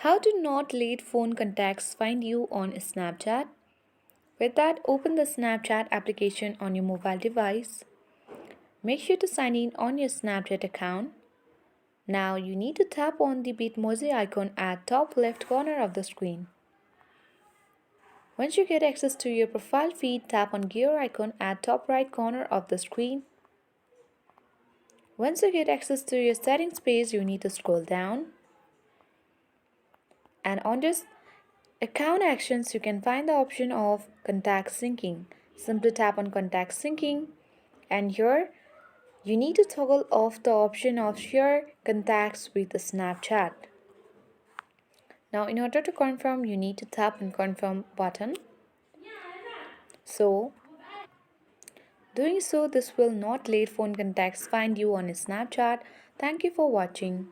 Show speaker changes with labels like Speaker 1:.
Speaker 1: How to not let phone contacts find you on Snapchat? With that, open the Snapchat application on your mobile device. Make sure to sign in on your Snapchat account. Now you need to tap on the Bitmoji icon at top left corner of the screen. Once you get access to your profile feed, tap on gear icon at top right corner of the screen. Once you get access to your settings page, you need to scroll down. And on this account actions, you can find the option of contact syncing. Simply tap on contact syncing, and here you need to toggle off the option of share contacts with the Snapchat. Now in order to confirm, you need to tap on confirm button. So doing so, this will not let phone contacts find you on Snapchat. Thank you for watching.